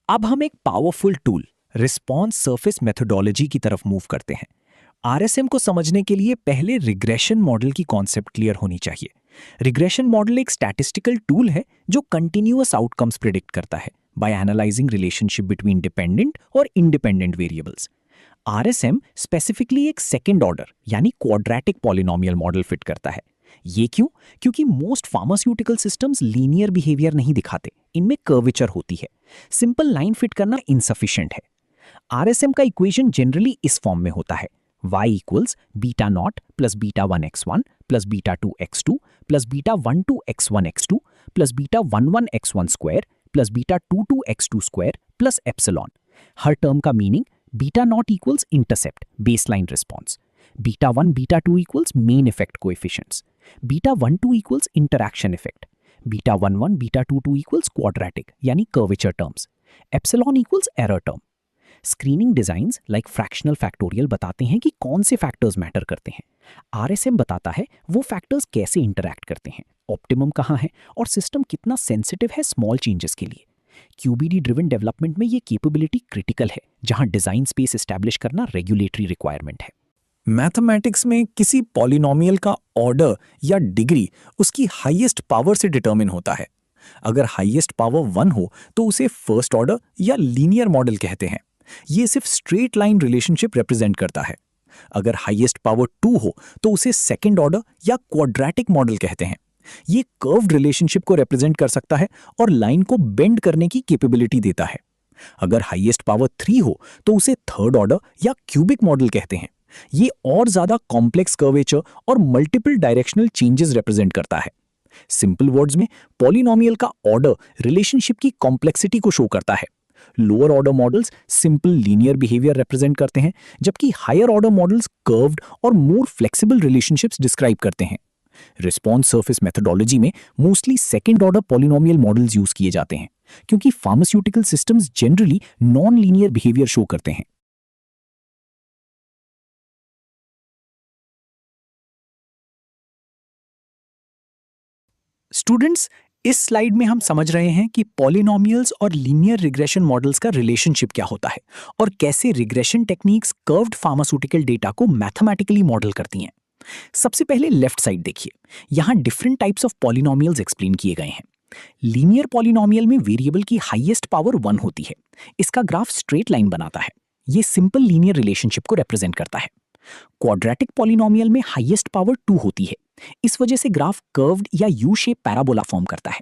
अब हम एक powerful tool response surface methodology की तरफ मूव करते हैं। आरएसएम को समझने के लिए पहले रिग्रेशन मॉडल की कॉन्सेप्ट क्लियर होनी चाहिए। रिग्रेशन मॉडल एक स्टैटिस्टिकल टूल है जो कंटिन्यूअस आउटकम्स प्रिडिक्ट करता है by analysing relationship between dependent और इंडिपेंडेंट वेरिएबल्स। आरएसएम स्पेसिफिकली एक सेकेंड ऑर्डर यानी क्वाड्रेटिक पॉलिनोमियल मॉडल फिट करता है। ये क्यों? क्योंकि most pharmaceutical systems linear behaviour नहीं दिखाते, इनमें कर्वेचर होती है। सिंपल लाइन फिट करना इनसफिशिएंट है। आरएसएम का इक्वेशन जनरली इस फॉर्म में होता है: y equals beta nought plus beta 1 x1 plus beta 2 x2 plus beta 1 2 x1 x2 plus beta 1 1 x1 square plus beta 2 2 x2 square plus epsilon. हर term का meaning: beta nought equals intercept baseline response, beta 1 beta 2 equals main effect coefficients, beta 1 2 equals interaction effect, beta 1 1 beta 2 2 equals quadratic यानी curvature terms, epsilon equals error term. Screening designs like fractional factorial बताते हैं कि कौन से factors matter करते हैं। RSM बताता है वो फैक्टर्स कैसे इंटरैक्ट करते हैं, ऑप्टिमम कहाँ है और सिस्टम कितना सेंसिटिव है स्मॉल चेंजेस के लिए। क्यूबीडी ड्रिवन डेवलपमेंट में ये कैपेबिलिटी क्रिटिकल है, जहां डिजाइन स्पेस एस्टैब्लिश करना रेगुलेटरी रिक्वायरमेंट है। मैथमेटिक्स में किसी पॉलिनोमियल का ऑर्डर या डिग्री उसकी हाईएस्ट पावर से डिटरमिन होता है। अगर हाईएस्ट पावर 1 हो तो उसे फर्स्ट ऑर्डर या लीनियर मॉडल कहते हैं। ये सिर्फ स्ट्रेट लाइन रिलेशनशिप रिप्रेजेंट करता है। अगर हाईएस्ट पावर 2 हो तो उसे सेकंड ऑर्डर या क्वाड्रेटिक मॉडल कहते हैं। ये कर्व्ड रिलेशनशिप को रिप्रेजेंट कर सकता है और लाइन को बेंड करने की कैपेबिलिटी देता है। अगर हाईएस्ट पावर 3 हो तो उसे थर्ड ऑर्डर या क्यूबिक मॉडल कहते हैं। ये और ज्यादा कॉम्प्लेक्स कर्वेचर और मल्टीपल डायरेक्शनल चेंजेस रिप्रेजेंट करता है। सिंपल वर्ड्स में पॉलिनोमियल का ऑर्डर रिलेशनशिप की कॉम्प्लेक्सिटी को शो करता है। Lower order models simple linear behaviour represent करते हैं, जबकि हायर ऑर्डर मॉडल्स कर्व्ड और मोर फ्लेक्सिबल रिलेशनशिप्स डिस्क्राइब करते हैं। रिस्पॉन्स सरफेस मेथोडोलॉजी में mostly second order polynomial models use किए जाते हैं, क्योंकि pharmaceutical systems generally non linear behaviour show करते हैं। स्टूडेंट्स, इस स्लाइड में हम समझ रहे हैं कि पॉलिनोमियल्स और लीनियर रिग्रेशन मॉडल्स का रिलेशनशिप क्या होता है और कैसे regression techniques curved pharmaceutical data को मैथमेटिकली मॉडल करती हैं। सबसे पहले लेफ्ट साइड देखिए, यहाँ different types of polynomials explain किए गए हैं। लीनियर पॉलिनोमियल में वेरिएबल की हाईएस्ट पावर 1 होती है। इसका ग्राफ स्ट्रेट लाइन बनाता है। ये सिंपल लीनियर रिलेशनशिप को रिप्रेजेंट करता है। क्वाड्रेटिक पॉलिनोमियल में हाईएस्ट पावर 2 होती है। इस वजह से ग्राफ कर्व्ड या यू शेप पैराबोला फॉर्म करता है।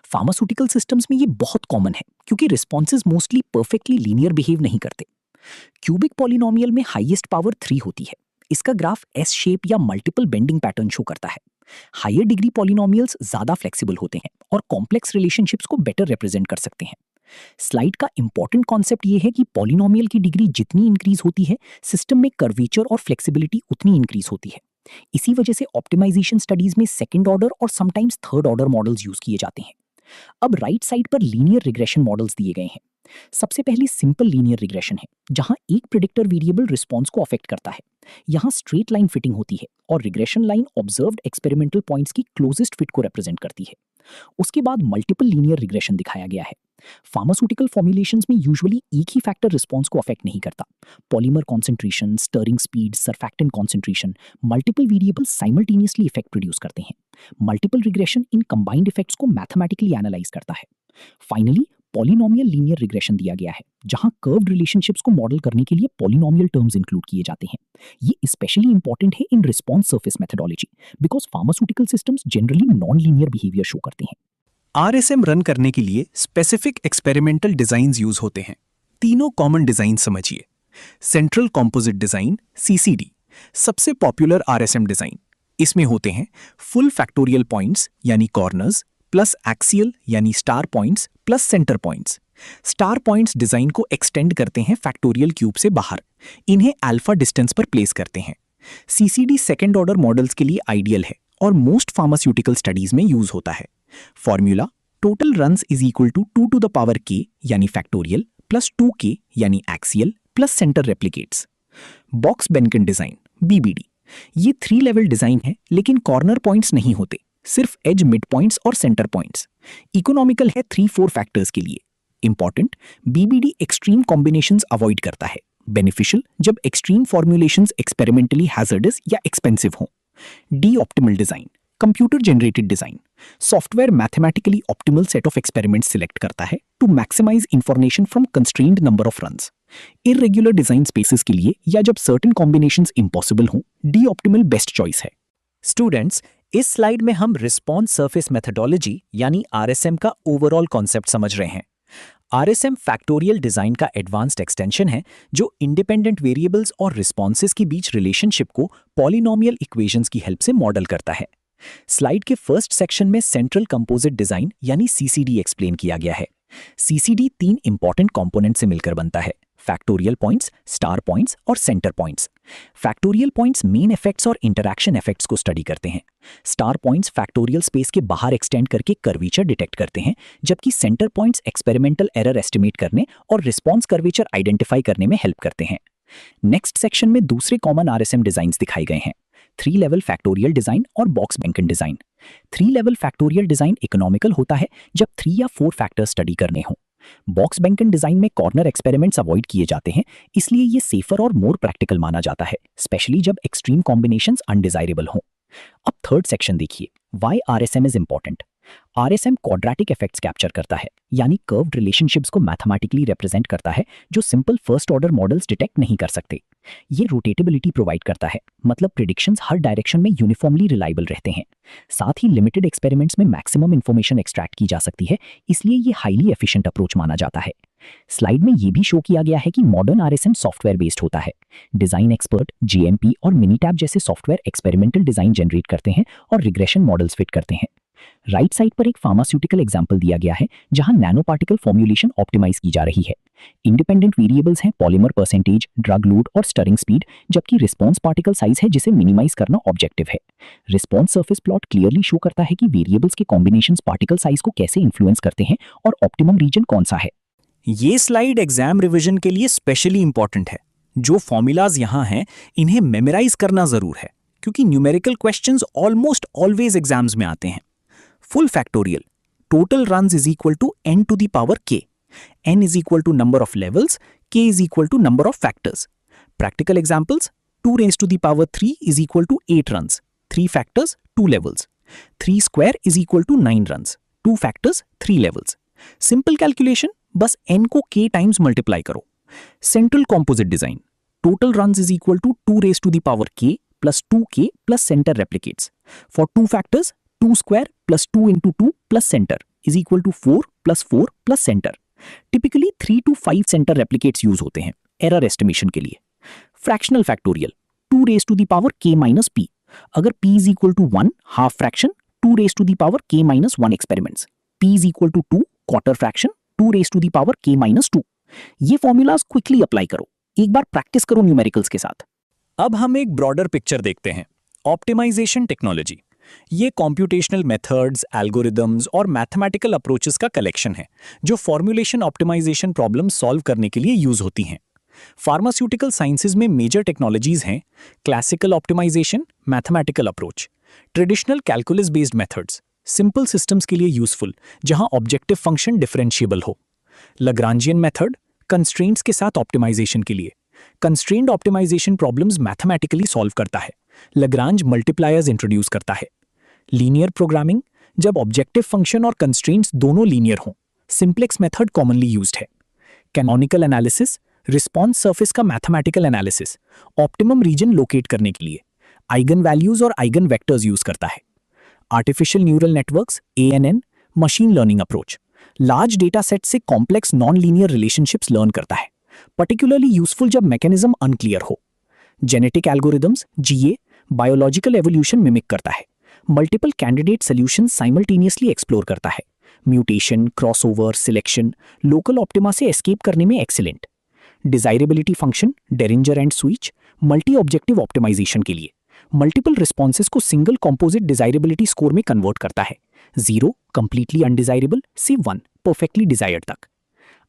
फार्मास्यूटिकल सिस्टम्स में ये बहुत कॉमन है, क्योंकि responses mostly perfectly linear behave नहीं करते। क्यूबिक पॉलिनोमियल में हाईएस्ट पावर 3 होती है। इसका ग्राफ एस शेप या मल्टीपल बेंडिंग पैटर्न शो करता है। हायर डिग्री पॉलिनोमियल्स ज्यादा फ्लेक्सिबल होते हैं और कॉम्प्लेक्स रिलेशनशिप्स को बेटर रिप्रेजेंट कर सकते हैं। स्लाइड का इंपॉर्टेंट कॉन्सेप्ट ये है कि पॉलिनोमियल की डिग्री जितनी इंक्रीज होती है, सिस्टम में कर्वेचर और फ्लेक्सिबिलिटी उतनी इंक्रीज होती है। इसी वजह से ऑप्टिमाइजेशन स्टडीज में सेकंड ऑर्डर और sometimes third order models use किए जाते हैं। अब राइट साइड पर लीनियर रिग्रेशन मॉडल्स दिए गए हैं। सबसे पहले सिंपल लीनियर रिग्रेशन है, जहां एक प्रेडिक्टर वेरिएबल रिस्पॉन्स को अफेक्ट करता है। यहां स्ट्रेट लाइन फिटिंग होती है और regression line observed experimental points की क्लोजेस्ट फिट को रिप्रेजेंट करती है। उसके बाद मल्टीपल लीनियर रिग्रेशन दिखाया गया है। फार्मास्यूटिकल फॉर्मुलेशंस में यूजुअली एक ही फैक्टर रिस्पॉन्स को अफेक्ट नहीं करता। Polymer concentration, stirring speed, surfactant concentration, multiple variables simultaneously effect produce करते हैं। Multiple regression in combined effects को मैथमेटिकली एनालाइज करता है। फाइनली पॉलिनोमियल लीनियर रिग्रेशन दिया गया है, जहां कर्व्ड रिलेशनशिप्स को मॉडल करने के लिए पॉलिनोमियल टर्म्स इंक्लूड किए जाते हैं। ये स्पेशली इंपॉर्टेंट है in response surface methodology, because pharmaceutical systems generally non linear behaviour show करते हैं। आरएसएम रन करने के लिए स्पेसिफिक एक्सपेरिमेंटल डिजाइन्स यूज होते हैं। तीनों कॉमन डिजाइन समझिए। सेंट्रल कॉम्पोजिट डिजाइन सीसीडी सबसे पॉपुलर आरएसएम डिजाइन। इसमें होते हैं फुल फैक्टोरियल पॉइंट्स यानी कॉर्नर्स प्लस एक्सियल यानी star points plus centre points. Star points design को एक्सटेंड करते हैं फैक्टोरियल क्यूब से बाहर। इन्हें अल्फा डिस्टेंस पर प्लेस करते हैं। सीसीडी सेकेंड ऑर्डर मॉडल्स के लिए आइडियल है और मोस्ट फार्मास्यूटिकल स्टडीज में यूज होता है। Formula total runs is equal to 2 to the power k यानी फैक्टोरियल प्लस 2k यानी axial plus center replicates. Box Behnken design BBD ये 3 लेवल डिजाइन है, लेकिन कॉर्नर पॉइंट्स नहीं होते, सिर्फ एज मिड पॉइंट्स और सेंटर पॉइंट्स। इकोनॉमिकल है 3-4 फैक्टर्स के लिए। Important, BBD extreme combinations avoid करता है। बेनिफिशियल जब एक्सट्रीम फॉर्मुलेशंस एक्सपेरिमेंटली हैजर्डस या एक्सपेंसिव हों। D optimal design, computer generated design, software mathematically optimal set of experiments select करता है to maximize information from constrained number of runs. Irregular design spaces के लिए या जब सर्टेन कॉम्बिनेशंस इम्पॉसिबल हों, D optimal best choice है। Students, इस slide में हम रिस्पॉन्स सरफेस मेथडोलॉजी यानी आरएसएम का ओवरऑल कॉन्सेप्ट समझ रहे हैं। आरएसएम फैक्टोरियल डिजाइन का एडवांस्ड एक्सटेंशन है जो इंडिपेंडेंट वेरिएबल्स और रिस्पॉन्सेस के बीच रिलेशनशिप को पॉलिनोमियल इक्वेशंस की हेल्प से मॉडल करता है। स्लाइड के फर्स्ट सेक्शन में सेंट्रल कंपोजिट डिजाइन यानी सीसीडी एक्सप्लेन किया गया है। सीसीडी 3 इंपॉर्टेंट कंपोनेंट से मिलकर बनता है: फैक्टोरियल पॉइंट्स, स्टार पॉइंट्स और center points. Factorial points main effects और इंटरैक्शन इफेक्ट्स को स्टडी करते हैं। स्टार पॉइंट्स फैक्टोरियल स्पेस के बाहर एक्सटेंड करके कर्वेचर डिटेक्ट करते हैं, जबकि centre points experimental error estimate करने और रिस्पॉन्स कर्वेचर आइडेंटिफाई करने में हेल्प करते हैं। नेक्स्ट सेक्शन में दूसरे कॉमन आरएसएम डिजाइंस दिखाए गए हैं: 3 लेवल फैक्टोरियल डिजाइन और Box Behnken design. 3 level factorial design economical होता है जब 3 या 4 फैक्टर्स स्टडी करने हों। बॉक्स बेंकन डिजाइन में कॉर्नर एक्सपेरिमेंट्स अवॉइड किए जाते हैं, इसलिए ये सेफर और मोर प्रैक्टिकल माना जाता है, स्पेशली जब एक्सट्रीम कॉम्बिनेशंस अनडिजायरेबल हों। अब थर्ड सेक्शन देखिए, why RSM is important. RSM quadratic effects capture करता है, यानी कर्व्ड रिलेशनशिप्स को मैथमेटिकली रिप्रेजेंट करता है जो simple first order models detect नहीं कर सकते। ये रोटेटेबिलिटी प्रोवाइड करता है, मतलब प्रिडिक्शंस हर डायरेक्शन में यूनिफॉर्मली रिलायबल रहते हैं। साथ ही लिमिटेड एक्सपेरिमेंट्स में मैक्सिमम इंफॉर्मेशन एक्सट्रैक्ट की जा सकती है, इसलिए ये हाईली एफिशिएंट अप्रोच माना जाता है। स्लाइड में ये भी शो किया गया है कि मॉडर्न आरएसएम सॉफ्टवेयर बेस्ड होता है। डिजाइन एक्सपर्ट, जेएमपी और मिनीटैब जैसे सॉफ्टवेयर एक्सपेरिमेंटल डिजाइन जनरेट करते हैं और रिग्रेशन मॉडल्स फिट करते हैं। राइट साइड पर एक फार्मास्यूटिकल एग्जांपल दिया गया है जहां नैनो पार्टिकल फॉर्मुलेशन ऑप्टिमाइज की जा रही है। इंडिपेंडेंट वेरिएबल्स हैं पॉलीमर परसेंटेज, ड्रग लोड और स्टरिंग स्पीड, जबकि रिस्पॉन्स पार्टिकल साइज है जिसे मिनिमाइज करना ऑब्जेक्टिव है। Response surface plot clearly show करता है कि वेरिएबल्स के कॉम्बिनेशंस पार्टिकल साइज को कैसे इन्फ्लुएंस करते हैं और ऑप्टिमम रीजन कौन सा है। ये स्लाइड एग्जाम रिवीजन के लिए स्पेशली इंपॉर्टेंट है। जो फॉर्मूलाज यहाँ हैं इन्हें मेमोराइज करना जरूर है, क्योंकि numerical questions almost always exams में आते हैं। Full factorial, total runs is equal to n to the power k. n is equal to number of levels, k is equal to number of factors. Practical examples: 2 raised to the power 3 is equal to 8 runs, 3 factors, 2 levels. 3 square is equal to 9 runs, 2 factors, 3 levels. Simple calculation, बस n को k times multiply करो। Central composite design, total runs is equal to 2 raised to the power k plus 2k plus center replicates. For 2 factors, 2 square plus 2 into 2 plus center is equal to 4 plus 4 plus center. Typically 3 to 5 center replicates use होते हैं error estimation के लिए। Fractional factorial, 2 raised to the power k minus p. अगर p is equal to 1 half fraction, 2 raised to the power k minus 1 experiments. p is equal to 2 quarter fraction, 2 raised to the power k minus 2। ये formulas quickly apply करो, एक बार practice करो numericals के साथ। अब हम एक ब्रॉडर पिक्चर देखते हैं। ऑप्टिमाइजेशन टेक्नोलॉजी ये कॉम्प्यूटेशनल मेथड्स, एल्गोरिदम्स और मैथमेटिकल अप्रोचेस का कलेक्शन है जो फॉर्मुलेशन ऑप्टिमाइजेशन प्रॉब्लम सॉल्व करने के लिए यूज होती हैं। फार्मास्यूटिकल साइंसेज में मेजर टेक्नोलॉजीज हैं classical optimization, mathematical approach, traditional calculus based methods, simple systems के लिए यूजफुल जहां ऑब्जेक्टिव फंक्शन डिफरेंशिएबल हो, लाग्रांजियन मेथड कंस्ट्रेंट्स के साथ ऑप्टिमाइजेशन के लिए। Constrained optimization problems mathematically solve करता है, लाग्रांज मल्टीप्लायर्स इंट्रोड्यूस करता है। लीनियर प्रोग्रामिंग, जब ऑब्जेक्टिव फंक्शन और कंस्ट्रेंट्स दोनों लीनियर हों, सिंप्लेक्स मेथड कॉमनली यूज्ड है। कैनोनिकल एनालिसिस, रिस्पॉन्स सरफेस का mathematical analysis, optimum region locate करने के लिए आइगन वैल्यूज और आइगन वेक्टर्स यूज करता है। Artificial neural networks, ANN, machine learning approach, large data set से complex non linear relationships learn करता है, पर्टिकुलरली यूजफुल जब मैकेनिज्म अनक्लियर हो। Genetic algorithms, GA, biological evolution mimic करता है, multiple candidate solution simultaneously explore करता है, mutation, crossover, selection, local optima से एस्केप करने में excellent. Desirability function, Derringer and Suich, multi objective optimization के लिए मल्टीपल रिस्पॉन्सेज को सिंगल कॉम्पोजिट डिजायरेबिलिटी स्कोर में कन्वर्ट करता है, 0 कंप्लीटली अनडिजायरेबल से 1 परफेक्टली डिजायर्ड तक।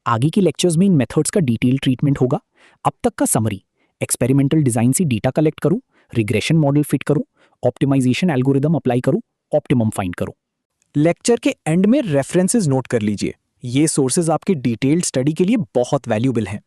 आगे के लेक्चर्स में इन मेथड्स का डिटेल ट्रीटमेंट होगा। अब तक का समरी: एक्सपेरिमेंटल डिजाइन से डेटा कलेक्ट करो, रिग्रेशन मॉडल फिट करो, ऑप्टिमाइजेशन एल्गोरिदम अप्लाई करो, ऑप्टिमम फाइंड करो। लेक्चर के एंड में रेफरेंसेस नोट कर लीजिए, ये सोर्सेज आपके डिटेल्ड स्टडी के लिए बहुत वैल्यूएबल हैं।